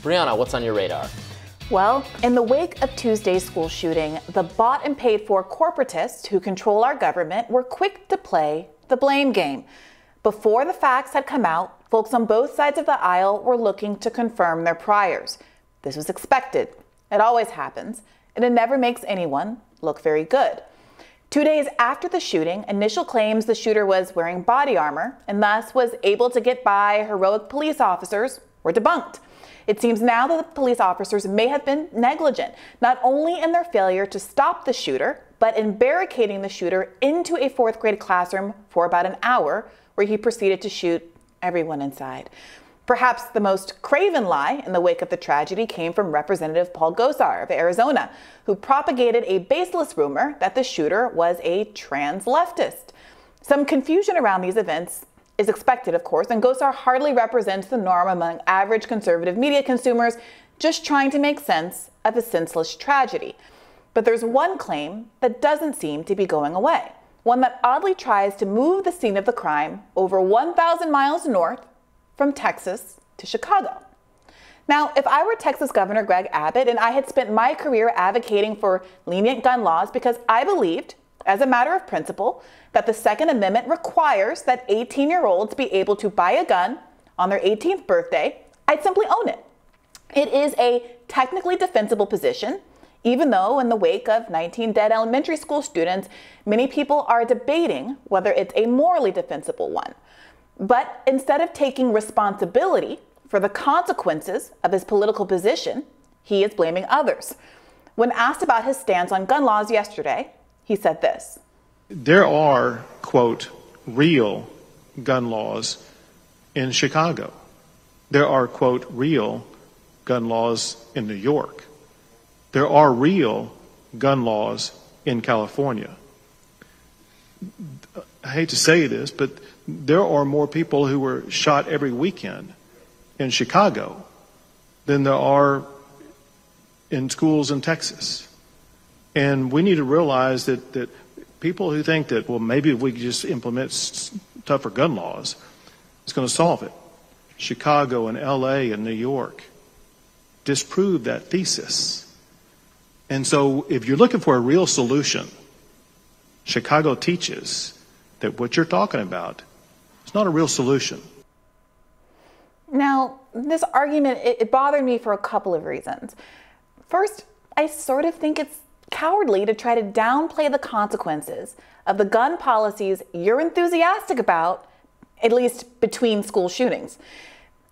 Briahna, what's on your radar? Well, in the wake of Tuesday's school shooting, the bought and paid for corporatists who control our government were quick to play the blame game. Before the facts had come out, folks on both sides of the aisle were looking to confirm their priors. This was expected. It always happens, and it never makes anyone look very good. 2 days after the shooting, initial claims the shooter was wearing body armor and thus was able to get by heroic police officers were debunked. It seems now that the police officers may have been negligent, not only in their failure to stop the shooter, but in barricading the shooter into a fourth grade classroom for about an hour, where he proceeded to shoot everyone inside. Perhaps the most craven lie in the wake of the tragedy came from Representative Paul Gosar of Arizona, who propagated a baseless rumor that the shooter was a trans leftist. Some confusion around these events is expected, of course, and Gosar hardly represents the norm among average conservative media consumers just trying to make sense of a senseless tragedy. But there's one claim that doesn't seem to be going away, one that oddly tries to move the scene of the crime over 1,000 miles north from Texas to Chicago. Now, if I were Texas Governor Greg Abbott and I had spent my career advocating for lenient gun laws because I believed, as a matter of principle, that the Second Amendment requires that 18-year-olds be able to buy a gun on their 18th birthday, I'd simply own it. It is a technically defensible position, even though in the wake of 19 dead elementary school students, many people are debating whether it's a morally defensible one. But instead of taking responsibility for the consequences of his political position, he is blaming others. When asked about his stance on gun laws yesterday, he said this. There are, quote, real gun laws in Chicago. There are, quote, real gun laws in New York. There are real gun laws in California. I hate to say this, but there are more people who were shot every weekend in Chicago than there are in schools in Texas. And we need to realize that people who think that, well, maybe if we could just implement tougher gun laws, it's going to solve it. Chicago and LA and New York disprove that thesis. And so if you're looking for a real solution, Chicago teaches that what you're talking about is not a real solution. Now, this argument, it bothered me for a couple of reasons. First, I sort of think it's cowardly to try to downplay the consequences of the gun policies you're enthusiastic about, at least between school shootings.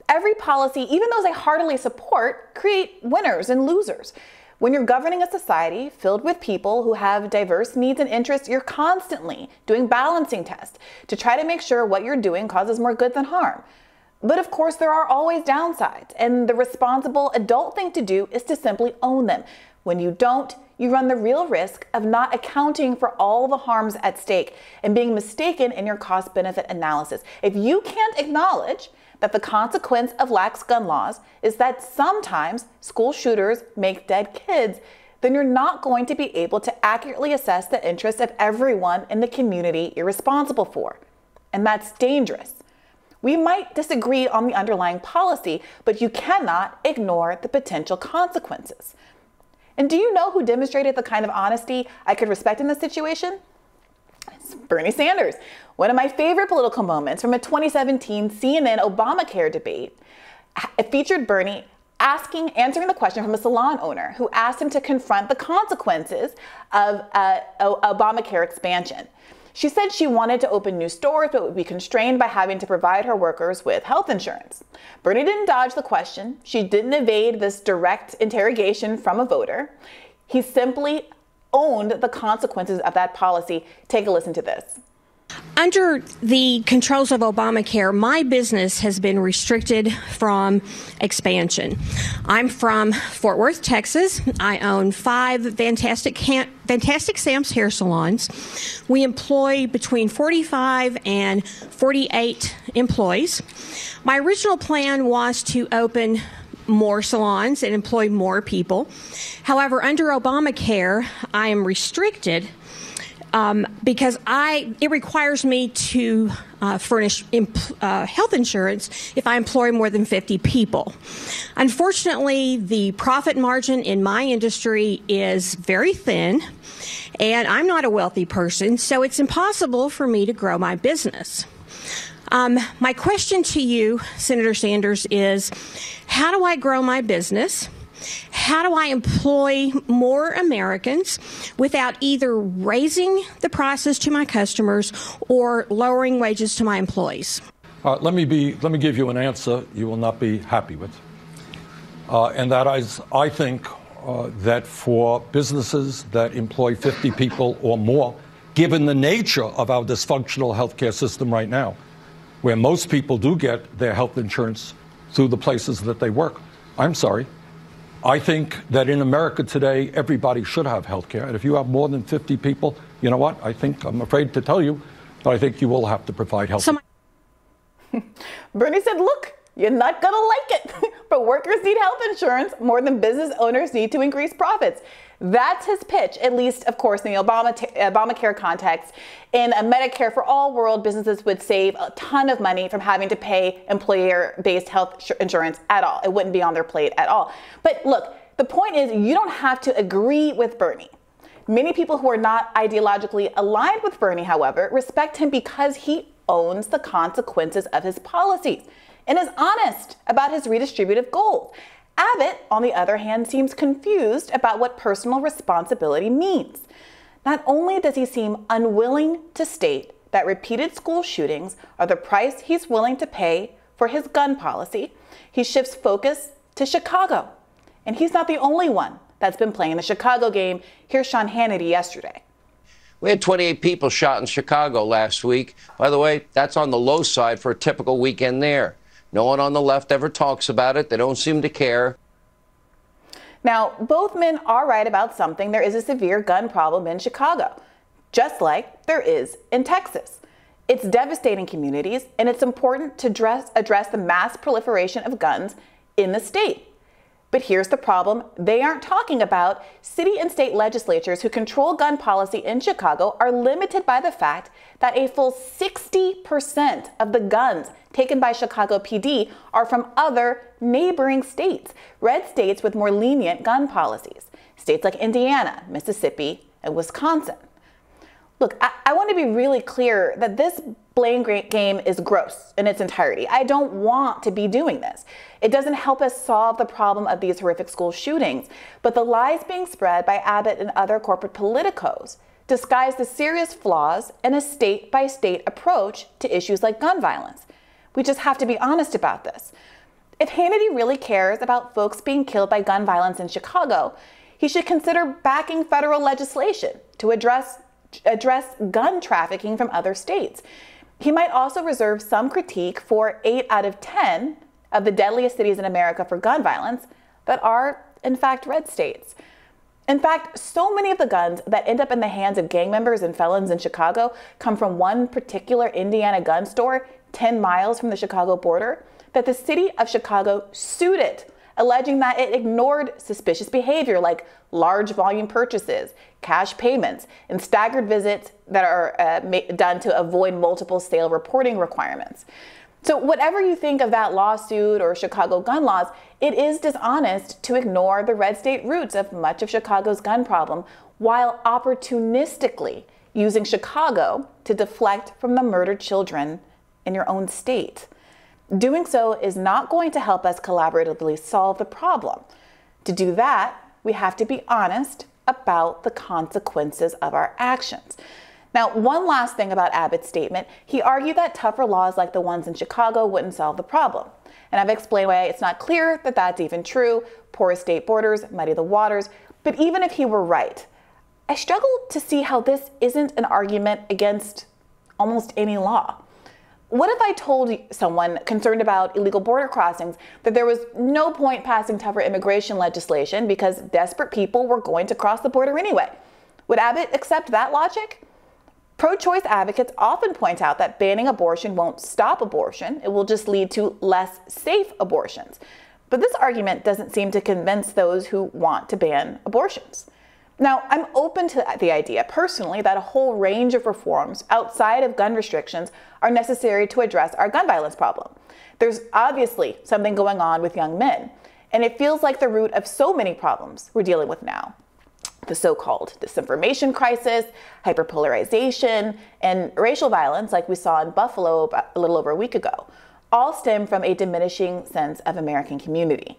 Every policy, even those I heartily support, create winners and losers. When you're governing a society filled with people who have diverse needs and interests, you're constantly doing balancing tests to try to make sure what you're doing causes more good than harm. But of course, there are always downsides, and the responsible adult thing to do is to simply own them. When you don't, you run the real risk of not accounting for all the harms at stake and being mistaken in your cost-benefit analysis. If you can't acknowledge that the consequence of lax gun laws is that sometimes school shooters make dead kids, then you're not going to be able to accurately assess the interests of everyone in the community you're responsible for. And that's dangerous. We might disagree on the underlying policy, but you cannot ignore the potential consequences. And do you know who demonstrated the kind of honesty I could respect in this situation? It's Bernie Sanders. One of my favorite political moments from a 2017 CNN Obamacare debate, it featured Bernie answering the question from a salon owner who asked him to confront the consequences of Obamacare expansion. She said she wanted to open new stores, but would be constrained by having to provide her workers with health insurance. Bernie didn't dodge the question. She didn't evade this direct interrogation from a voter. He simply owned the consequences of that policy. Take a listen to this. Under the controls of Obamacare, my business has been restricted from expansion. I'm from Fort Worth, Texas. I own 5 Fantastic Sam's hair salons. We employ between 45 and 48 employees. My original plan was to open more salons and employ more people. However, under Obamacare, I am restricted because it requires me to furnish health insurance if I employ more than 50 people. Unfortunately, the profit margin in my industry is very thin, and I'm not a wealthy person, so it's impossible for me to grow my business. My question to you, Senator Sanders, is how do I grow my business? How do I employ more Americans without either raising the prices to my customers or lowering wages to my employees? Let me give you an answer you will not be happy with. And that is, I think that for businesses that employ 50 people or more, given the nature of our dysfunctional healthcare system right now, where most people do get their health insurance through the places that they work, I'm sorry. I think that in America today, everybody should have health care. And if you have more than 50 people, you know what? I'm afraid to tell you, but I think you will have to provide health care. Bernie said, look, you're not going to like it, but workers need health insurance more than business owners need to increase profits. That's his pitch, at least, of course, in the Obamacare context. In a Medicare for all world, businesses would save a ton of money from having to pay employer-based health insurance at all. It wouldn't be on their plate at all. But look, the point is you don't have to agree with Bernie. Many people who are not ideologically aligned with Bernie, however, respect him because he owns the consequences of his policies and is honest about his redistributive goals. Abbott, on the other hand, seems confused about what personal responsibility means. Not only does he seem unwilling to state that repeated school shootings are the price he's willing to pay for his gun policy, he shifts focus to Chicago. And he's not the only one that's been playing the Chicago game. Here's Sean Hannity yesterday. We had 28 people shot in Chicago last week. By the way, that's on the low side for a typical weekend there. No one on the left ever talks about it. They don't seem to care. Now, both men are right about something. There is a severe gun problem in Chicago, just like there is in Texas. It's devastating communities, and it's important to address the mass proliferation of guns in the state. But here's the problem they aren't talking about. City and state legislatures who control gun policy in Chicago are limited by the fact that a full 60% of the guns taken by Chicago PD are from other neighboring states, red states with more lenient gun policies, states like Indiana, Mississippi, and Wisconsin. Look, I want to be really clear that this blame game is gross in its entirety. I don't want to be doing this. It doesn't help us solve the problem of these horrific school shootings, but the lies being spread by Abbott and other corporate politicos disguise the serious flaws in a state-by-state approach to issues like gun violence. We just have to be honest about this. If Hannity really cares about folks being killed by gun violence in Chicago, he should consider backing federal legislation to address gun trafficking from other states. He might also reserve some critique for 8 out of 10 of the deadliest cities in America for gun violence that are, in fact, red states. In fact, so many of the guns that end up in the hands of gang members and felons in Chicago come from one particular Indiana gun store 10 miles from the Chicago border that the city of Chicago sued it, alleging that it ignored suspicious behavior like large volume purchases, cash payments, and staggered visits that are done to avoid multiple sale reporting requirements. So whatever you think of that lawsuit or Chicago gun laws, it is dishonest to ignore the red state roots of much of Chicago's gun problem while opportunistically using Chicago to deflect from the murdered children in your own state. Doing so is not going to help us collaboratively solve the problem. To do that, we have to be honest about the consequences of our actions. Now, one last thing about Abbott's statement, he argued that tougher laws like the ones in Chicago wouldn't solve the problem. And I've explained why it's not clear that that's even true. Porous state borders muddy the waters. But even if he were right, I struggle to see how this isn't an argument against almost any law. What if I told someone concerned about illegal border crossings that there was no point passing tougher immigration legislation because desperate people were going to cross the border anyway? Would Abbott accept that logic? Pro-choice advocates often point out that banning abortion won't stop abortion. It will just lead to less safe abortions. But this argument doesn't seem to convince those who want to ban abortions. Now, I'm open to the idea personally that a whole range of reforms outside of gun restrictions are necessary to address our gun violence problem. There's obviously something going on with young men, and it feels like the root of so many problems we're dealing with now. The so-called disinformation crisis, hyperpolarization, and racial violence like we saw in Buffalo a little over a week ago, all stem from a diminishing sense of American community.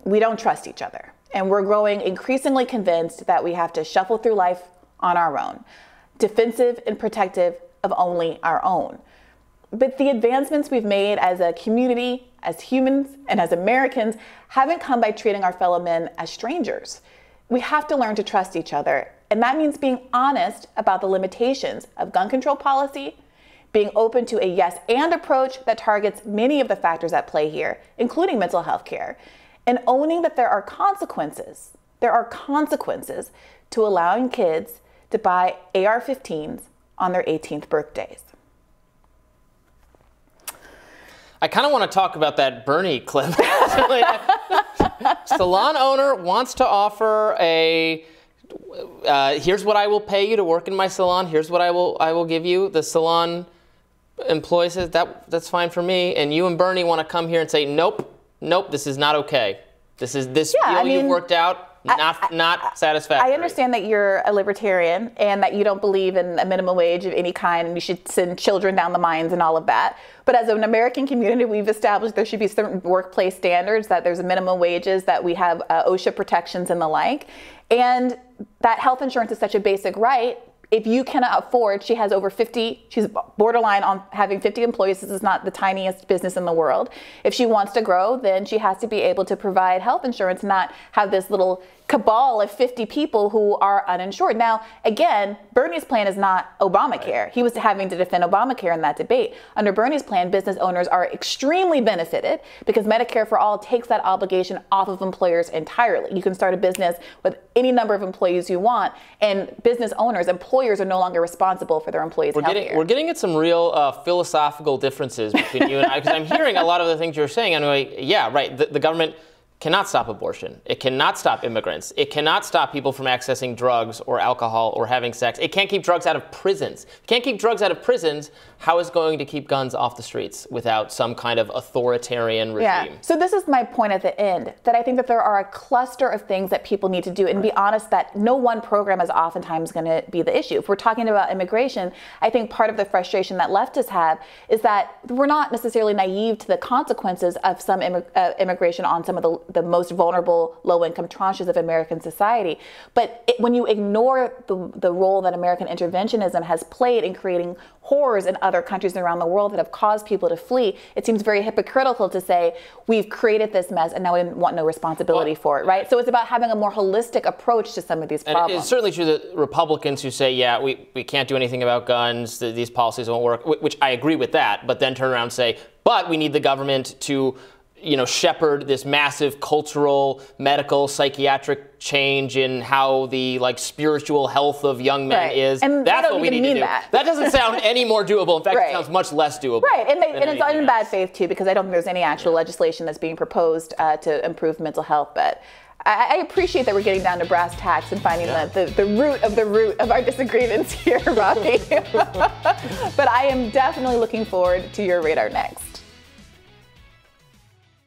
We don't trust each other, and we're growing increasingly convinced that we have to shuffle through life on our own, defensive and protective of only our own. But the advancements we've made as a community, as humans, and as Americans haven't come by treating our fellow men as strangers. We have to learn to trust each other, and that means being honest about the limitations of gun control policy, being open to a yes and approach that targets many of the factors at play here, including mental health care, and owning that there are consequences. There are consequences to allowing kids to buy AR-15s on their 18th birthdays. I kind of want to talk about that Bernie clip. Salon owner wants to offer a, here's what I will pay you to work in my salon. Here's what I will give you. The salon employee says, that's fine for me. And you and Bernie want to come here and say, nope, this is not okay. This deal you've worked out. Not satisfactory. I understand that you're a libertarian and that you don't believe in a minimum wage of any kind and you should send children down the mines and all of that. But as an American community, we've established there should be certain workplace standards, that there's a minimum wages, that we have OSHA protections and the like. And that health insurance is such a basic right. If you cannot afford, she has over 50, she's borderline on having 50 employees. This is not the tiniest business in the world. If she wants to grow, then she has to be able to provide health insurance, not have this little cabal of 50 people who are uninsured. Now, again, Bernie's plan is not Obamacare. He was having to defend Obamacare in that debate. Under Bernie's plan, business owners are extremely benefited because Medicare for All takes that obligation off of employers entirely. You can start a business with any number of employees you want, and business owners, employers are no longer responsible for their employees' health care. We're getting at some real philosophical differences between you and I, because I'm hearing a lot of the things you're saying. I'm like, yeah, right, the government cannot stop abortion. It cannot stop immigrants. It cannot stop people from accessing drugs or alcohol or having sex. It can't keep drugs out of prisons. It can't keep drugs out of prisons. How is it going to keep guns off the streets without some kind of authoritarian regime? Yeah. So this is my point at the end, that I think that there are a cluster of things that people need to do, and be honest that no one program is oftentimes going to be the issue. If we're talking about immigration, I think part of the frustration that leftists have is that we're not necessarily naive to the consequences of some immigration on some of the most vulnerable low-income tranches of American society. But when you ignore the role that American interventionism has played in creating horrors in other countries around the world that have caused people to flee, it seems very hypocritical to say we've created this mess and now we want no responsibility for it, right? So it's about having a more holistic approach to some of these problems. And it's certainly true that Republicans who say, yeah, we can't do anything about guns, these policies won't work, which I agree with that, but then turn around and say, but we need the government to shepherd this massive cultural, medical, psychiatric change in how the spiritual health of young men is. And that's what we need to do. That doesn't sound any more doable. In fact, it sounds much less doable. Right, and it's in bad faith too, because I don't think there's any actual legislation that's being proposed to improve mental health. But I appreciate that we're getting down to brass tacks and finding the root of our disagreements here, Robbie. But I am definitely looking forward to your radar next.